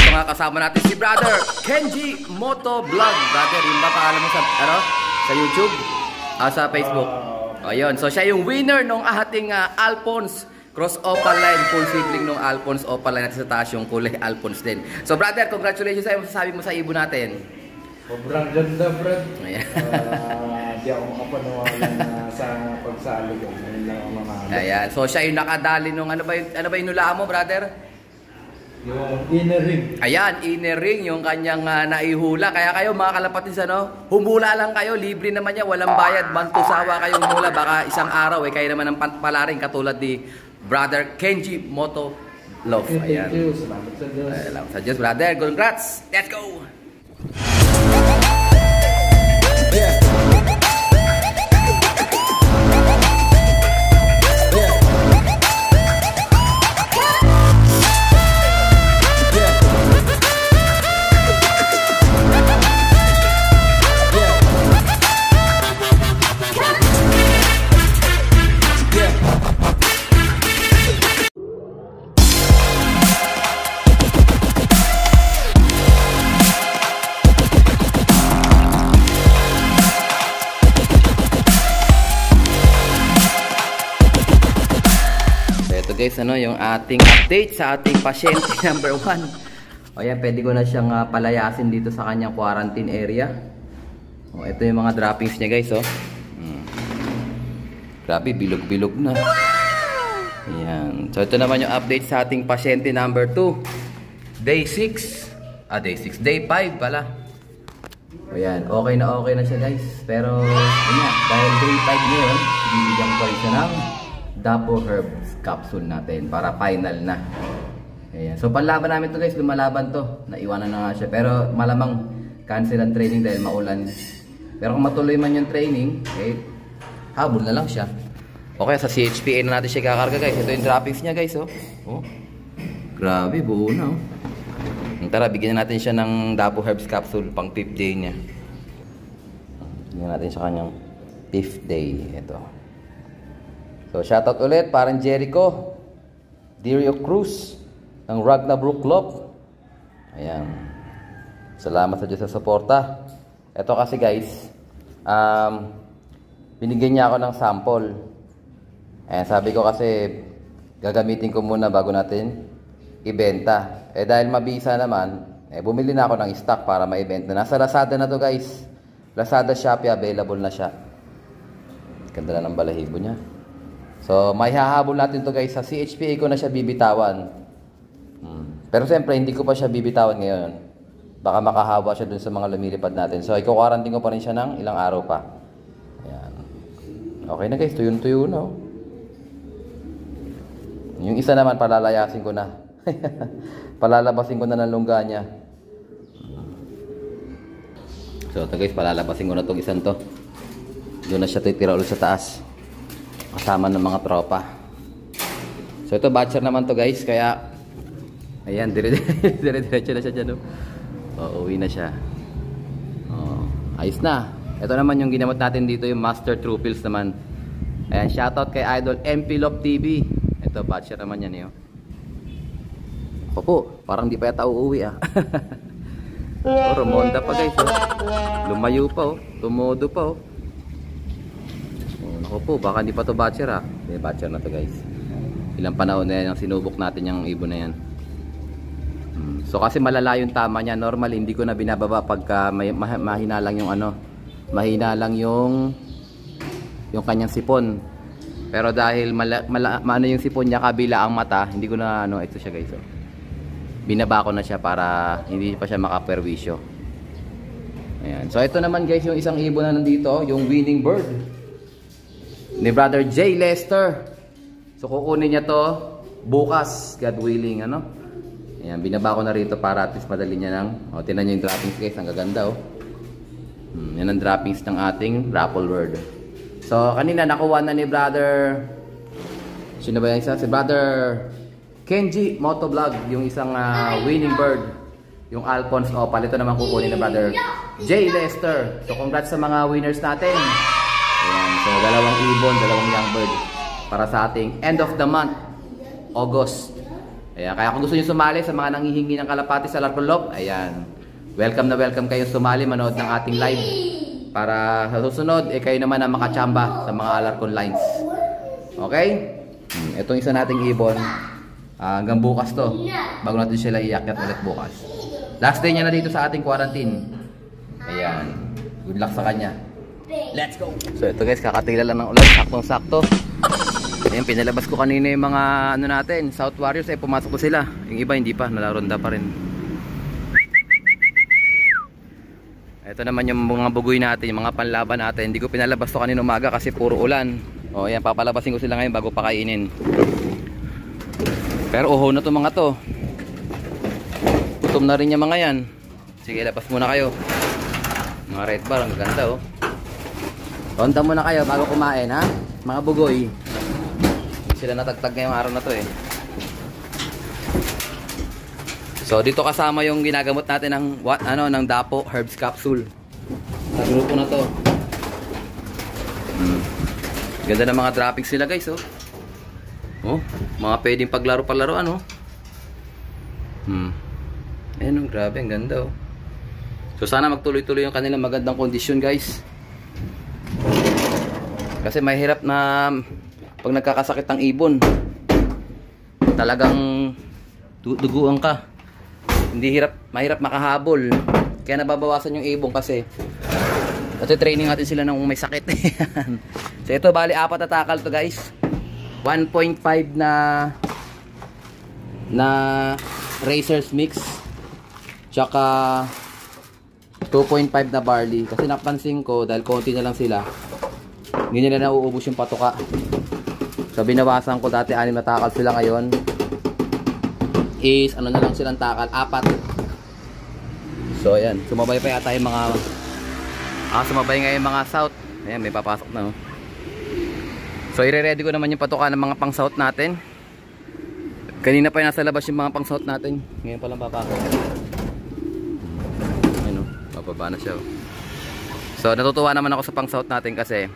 ito nga kasama natin si Brother Kenji Moto Vlog. Brother, yun ba pangalan mo sa, ano, sa YouTube? Sa Facebook. Ayun, so siya yung winner nung ating Alphonse Cross Opaline, full sibling nung Alphonse Opaline natin sa taas, yung kulay Alphonse din. So brother, congratulations sa'yo. Masasabi mo sa ibon natin? Sobrang ganda, Brad. Ayan. Di ako makapanawalan na sa pagsali ko. Ngayon lang ako mamahal. Ayan, so siya yung nakadali nung, ano ba yung nulaan mo, brother? Yung inner ring. Ayan, inner ring, yung kanyang naihula. Kaya kayo mga kalapatins, ano, humula lang kayo, libre naman yan, walang bayad, bantusawa kayong hula. Baka isang araw, kayo naman ang palaring katulad ni Brother Kenji Moto Love. Ayan. Thank you, salamat sa Diyos. Salamat sa Diyos, brother. Congrats! Let's go! Yeah. Guys, ano yung ating update sa ating pasyente number 1. O yan, pwede ko na siyang palayasin dito sa kanyang quarantine area. O, ito yung mga droppings niya guys, oh. Grabe, bilog-bilog na. Ayan. So ito naman yung update sa ating pasyente number 2. Day 6. Day 5 pala. O yan, okay na siya guys. Pero, yun, dahil day 5 ngayon, bibigyan ko siya ng Double Herbs capsule natin para final na. Ayan. So panlaban namin to guys, lumalaban to. Naiwanan na nga siya. Pero malamang cancel ang training dahil maulan. Pero kung matuloy man yung training, habol na lang siya. Okay, sa CHPA na natin siya kakarga guys. Ito yung droppings niya guys, oh. Oh. Grabe, buo na, oh. Tara, bigyan natin siya ng Double Herbs capsule pang 5th day niya. Bigyan natin siya kanyang 5th day. Ito. So, shoutout ulit, parang Jericho, Dirio Cruz, ng Ragnabrook Club. Ayan. Salamat sa Diyos sa suporta. Ito kasi guys, binigyan niya ako ng sample. Ayan, sabi ko kasi, gagamitin ko muna bago natin ibenta. Dahil mabisa naman, bumili na ako ng stock para maibenta. Nasa Lazada na to guys. Lazada, Shopee, available na siya. Ganda na ng balahibo niya. So, may hahabol natin to guys. Sa CHPA ko na siya bibitawan. Pero siyempre, hindi ko pa siya bibitawan ngayon. Baka makahawa siya dun sa mga lumilipad natin. So, i-quarantine ko pa rin siya ng ilang araw pa. Ayan. Okay na guys, tuyo-tuyo na. Yung isa naman, palalayasin ko na. Palalabasin ko na ng lungga niya. So, ito guys, palalabasin ko na itong isang to. Doon na siya titira ulit sa taas. Kasama ng mga tropa. So ito batcher naman to guys. Kaya ayan, dire-diretso na siya dyan. Uwi na siya. Ayos na. Ito naman yung ginamot natin dito, yung Master True Pills naman. Ayan, shoutout kay Idol MP Lop TV. Ito batcher naman yan. Ako po, parang di pa yata uuwi Romonda pa guys. Lumayo pa tumodo pa Ako po, baka hindi pa to batcher batcher na to guys. Ilang panahon na yan ang sinubok natin yung ibon na yan. So kasi malala yung tama niya. Normal hindi ko na binababa pagka mahina lang yung mahina lang yung kanyang sipon. Pero dahil maano yung sipon niya kabila ang mata, hindi ko na ito siya guys. Binaba ko na siya para hindi pa siya makaperwisyo. Ayan. So ito naman guys yung isang ibon na nandito, yung winning bird ni Brother J. Lester. So kukunin niya to bukas, God willing, Ayan, binaba ko na rito para at least madali niya tingnan niyo yung droppings guys, ang gaganda yan ang droppings ng ating raffle word. So kanina nakuha na ni Brother, sino ba yung isa? Si Brother Kenji Moto Vlog, yung isang winning bird, yung Alphonse Opal. Ito naman kukunin ni Brother J. Lester. So congrats sa mga winners natin. Ayan, so dalawang ibon, dalawang young bird para sa ating end of the month, August. Ayan, kaya kung gusto niyo sumali sa mga nanghihingi ng kalapati sa Alarcon Loft, ayan, welcome na welcome kayo sumali, manood ng ating live. Para sa susunod, kayo naman ang makachamba sa mga Alarcon lines. Okay? Itong isa nating ibon, hanggang bukas to, bago natin sila iakyat ulit bukas. Last day niya na dito sa ating quarantine. Ayan, good luck sa kanya. Let's go! So ito guys, kakatila lang ng ulan, saktong-sakto. Ayan, pinalabas ko kanina yung mga ano natin, South Warriors, pumasok ko sila. Yung iba hindi pa, nalaronda pa rin. Ito naman yung mga bugoy natin, yung mga panlaban natin. Hindi ko pinalabas to kanina umaga kasi puro ulan. O ayan, papalabasin ko sila ngayon bago pakainin. Pero uho na to mga to. Gutom na rin yung mga yan. Sige, labas muna kayo. Mga red bar, ang ganda oh. Ronda muna kayo bago kumain ha, mga bugoy. Sila natagtag ngayong araw na to eh. So dito kasama yung ginagamot natin ng ng Dapo Herbs Capsule. Sa grupo na to. Ganda ng mga droppings nila guys oh. Oh, mga pwedeng paglaro-palaroan oh. Ayun oh, grabe, ang ganda oh. So sana magtuloy-tuloy yung kanilang magandang kondisyon guys. Kasi mahirap na pag nagkakasakit ng ibon, talagang duguan ka. Mahirap makahabol. Kaya nababawasan yung ibon kasi training natin sila nung may sakit. So ito bali 4 na takal to guys. 1.5 na Racers mix. Tsaka 2.5 na barley. Kasi napansin ko dahil konti na lang sila, hindi nila nauubos yung patuka. So binawasan ko, dati 6 na takal sila, ngayon is ano na lang silang takal, 4. So ayan, sumabay pa yata yung mga sumabay nga yung mga south. Ayan, may papasok na oh. So i-ready ko naman yung patuka ng mga pang south natin. Kanina pa yung nasa labas yung mga pang south natin, ngayon pa lang papasok. Ayun oh, mababa na siya oh. So natutuwa naman ako sa pang south natin kasi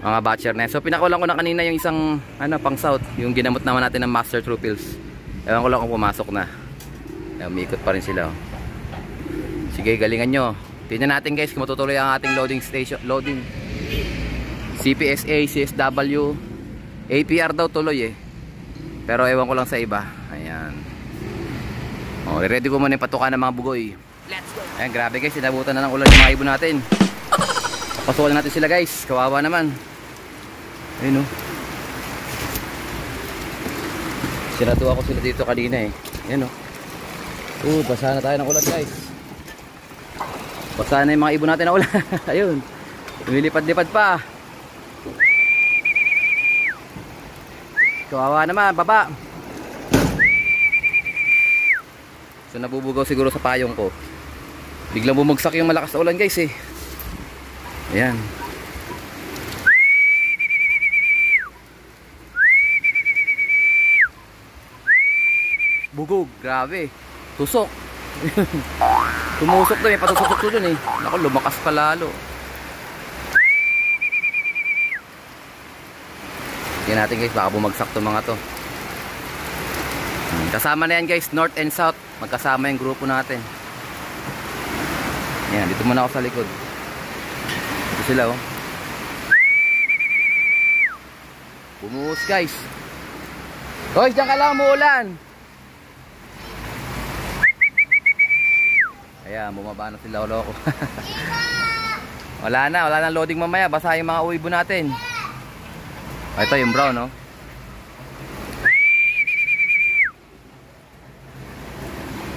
mga batcher na. So pinakulang ko na kanina yung isang pang south, yung ginamot naman natin ng Master True Pills. Ewan ko lang kung pumasok na. Umiikot pa rin sila oh. Sige, galingan nyo. Tingnan natin guys kung matutuloy ang ating loading station. Loading CPSA, CSW, APR daw tuloy eh. Pero ewan ko lang sa iba. Ayan. Oh, ready ko muna yung patuka ng mga bugoy. Let's go. Ayan, grabe guys, sinabutan na ng ulan yung mga ibon natin. Pasukan natin sila guys, kawawa naman. Ayun oh. Sinado ako sila dito kanina eh. Ayun oh. Basa na tayo ng ulan guys. Basa na yung mga ibon natin ng ulan. Ayun. Lumilipad-lipad pa. Kawawa naman, baba. So nabubugaw siguro sa payong ko. Biglang bumagsak yung malakas na ulan guys eh. Ayan. Bugog, grabe. Tusok. Tumusok doon, may patusok to doon eh. Naku, lumakas pa lalo. Tingnan natin guys, baka bumagsak to mga to. Kasama na yan guys, north and south. Magkasama yung grupo natin. Ayan, dito muna ako sa likod. Ito sila oh. Bumuhos guys. Hoy, diyan ka lang, umuulan. Ayan, bumaba na sila loko. wala na loading mamaya. Basa yung mga uibo natin. Ito yung brown no.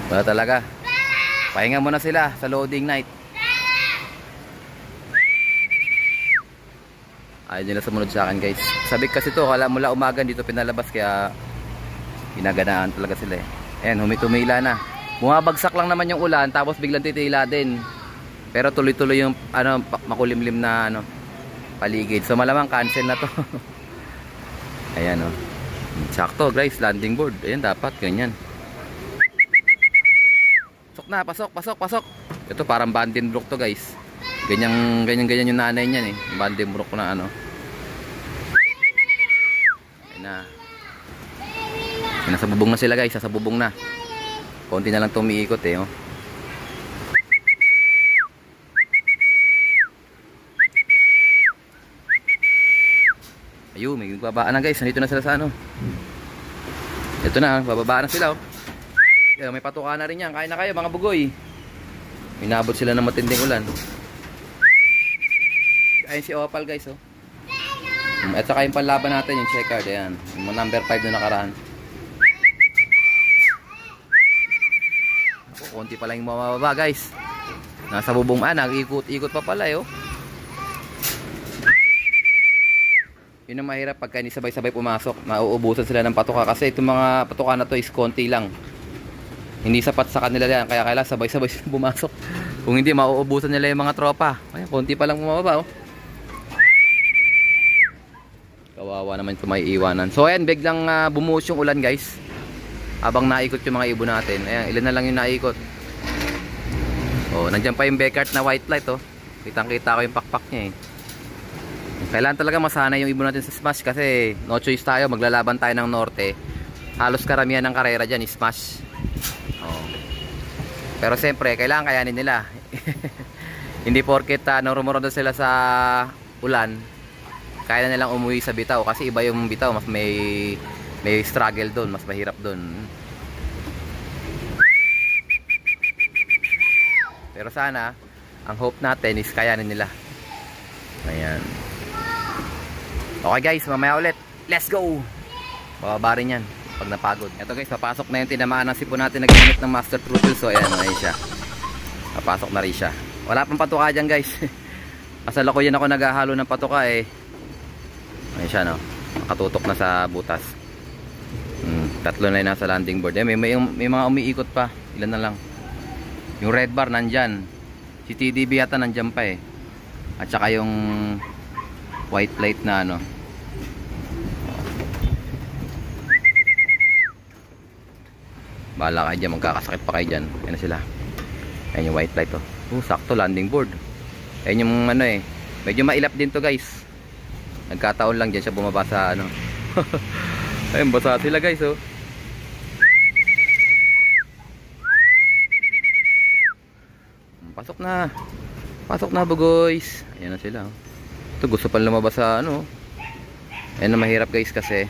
Wala talaga. Pahinga muna sila sa loading night. Ayaw nila sumunod sa akin guys. Sabik kasi to, kala mula umaga dito pinalabas, kaya ginaganaan talaga sila eh. Ayan, humitumila na. Bumabagsak lang naman yung ulan, tapos biglang titila din. Pero tuloy-tuloy yung makulimlim na paligid. So malamang cancel na to. Ayan oh. Sakto guys, landing board. Ayan, dapat ganyan. Pasok na, pasok. Ito parang Vandenbroek to guys. Ganyan yung nanay niyan eh. Vandenbroek na Ayan na. Nasa bubong na sila guys, nasa bubong na. Konti na lang tumiikot eh, oh. Ayun, may babaan na guys. Nandito na sila sa ano. Ito na, bababaan na sila, oh. Ayun, may patuka na rin yan. Kain na kayo mga bugoy. Inabot sila ng matinding ulan. Ayun si Opal guys, oh. At saka yung panlaban natin, yung checkered, ayan. Yung number 5 na nakaraan. Ako, konti pa lang yung mababa guys. Nasa bubong, nag-ikot-ikot pa pala, oh. Yun ang mahirap pagka hindi sabay-sabay pumasok. Mauubusan sila ng patuka kasi itong mga patuka na to is konti lang. Hindi sapat sa kanila yan, kaya kailangan sabay-sabay sila pumasok. Kung hindi, mauubusan nila yung mga tropa. Ay, konti pa lang bumababa, oh. Kawawa naman ito may iwanan. So ayan, biglang bumuhos yung ulan guys. Habang naikot yung mga ibon natin. Ayan, ilan na lang yung naikot. Oh, nandiyan pa yung Beckert na white light, oh. Kitang-kita ko yung pakpak niya, eh. Kailangan talaga masanay yung ibon natin sa smash kasi no choice tayo, maglalaban tayo ng norte. Halos karamihan ng karera dyan is smash. Oh. Pero siyempre, kailangan kayanin nila. Hindi porket rumurado sila sa ulan, kaya na nilang umuwi sa bitaw kasi iba yung bitaw, mas may struggle doon, mas mahirap doon. Pero sana, ang hope natin is kayanin nila. Ayan. Okay guys, mamaya ulit. Let's go! Bababa rin yan pag napagod. Ito guys, papasok na yung tinamaan ng sipon natin na ginamit ng Master Truffle. So ayan, ayan siya. Papasok na rin siya. Wala pang patuka dyan guys. Kasalukuyan ako naghahalo ng patuka eh. Ayan siya, no? Nakatutok na sa butas. Tatlo na yung nasa landing board. May mga umiikot pa. Ilan na lang. Yung red bar nandyan. Si TDB yata nandyan pa eh. At saka yung white plate na ano. Bahala kayo dyan, magkakasakit pa kayo dyan. Ayan na sila. Ayan yung white light, oh. Sakto, landing board. Ayan yung ano eh. Medyo mailap din to guys. Nagkataon lang dyan siya bumaba sa ano. Ayun, basa sila guys, oh. Pasok na. Pasok na bugoys. Ayan na sila, oh. Ito gusto pa lumabas sa ano. Ayan na mahirap guys kasi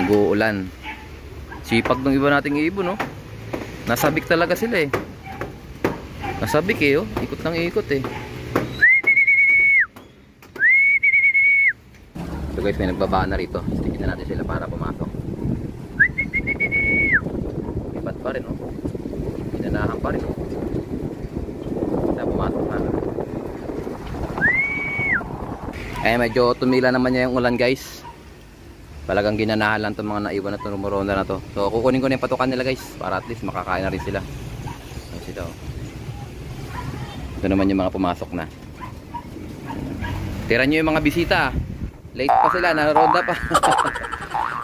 nag-uulan. Sipag ng iba nating ibon, no? Nasabik talaga sila eh. Nasabik eh, oh. Ikot ng ikot eh. So guys, may nagbabaan na rito. Stigin na natin sila para pumasok. Ipat pa rin, oh. Pinanahan pa rin, oh. Kaya pumasok na. Eh, medyo tumila naman niya yung ulan guys. Talagang ginanahan lang itong mga naiwan na tumuronda na to. So kukunin ko na yung patukan nila guys, para at least makakain na rin sila. Ayan sila, oh. Ito naman yung mga pumasok na. Tira nyo yung mga bisita. Late pa sila, naronda pa.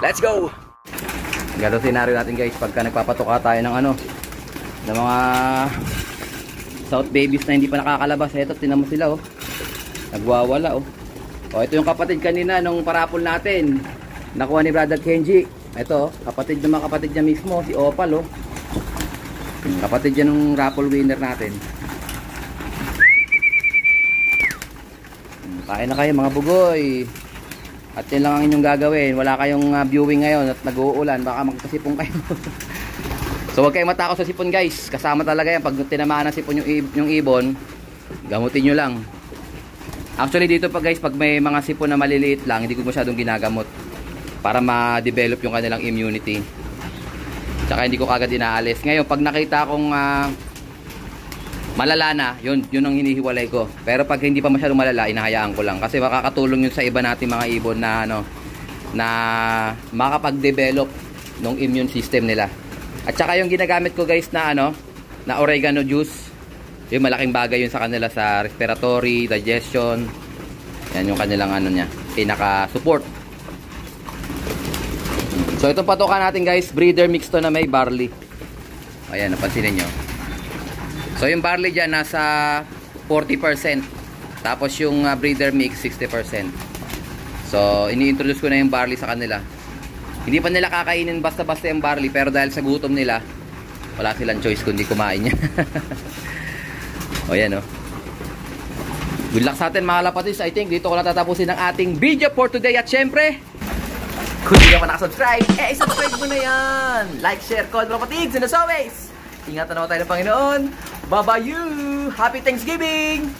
Let's go! Ganito scenario natin guys pagka nagpapatuka tayo ng ano, ng mga South babies na hindi pa nakakalabas. Ito, tinan mo sila, oh. Nagwawala, oh. O, ito yung kapatid kanina nung parapol natin. Nakuha ni Brother Kenji. Ito, kapatid ng mga kapatid niya mismo, si Opal, oh. Kapatid niya nung raffle winner natin. Kain na kayo mga bugoy. At yun lang ang inyong gagawin. Wala kayong viewing ngayon at nag-uulan, baka magkasipon kayo. So huwag kayong matakot sa sipon guys. Kasama talaga yan. Pag tinamaan ng sipon yung ibon, gamutin nyo lang. Actually dito pa guys, pag may mga sipon na maliliit lang, hindi ko masyadong ginagamot para ma-develop yung kanilang immunity. Tsaka hindi ko kagad inaalis. Ngayon pag nakita kong malala na, yun ang hinihiwalay ko. Pero pag hindi pa masyadong malala, inahayaan ko lang. Kasi makakatulong yun sa iba natin mga ibon na ano, na makapag-develop ng immune system nila. At saka yung ginagamit ko guys na ano, na oregano juice, yung malaking bagay yun sa kanila sa respiratory, digestion. Yan yung kanilang ano niya, pinaka-support. So itong patukan natin guys, breeder mix to na may barley. Ayan, napansinin nyo. So yung barley dyan nasa 40%. Tapos yung breeder mix 60%. So ini-introduce ko na yung barley sa kanila. Hindi pa nila kakainin basta-basta yung barley, pero dahil sa gutom nila, wala silang choice kundi kumain niya. O yan o. Good luck sa atin mga Lapatis. I think dito ko lang tatapusin ang ating video for today. At syempre, kung hindi ka pa nakasubscribe, subscribe mo na yan. Like, share, comment, Lapatigs. And as always, ingatan naman tayo ng Panginoon. Bye-bye you. Happy Thanksgiving.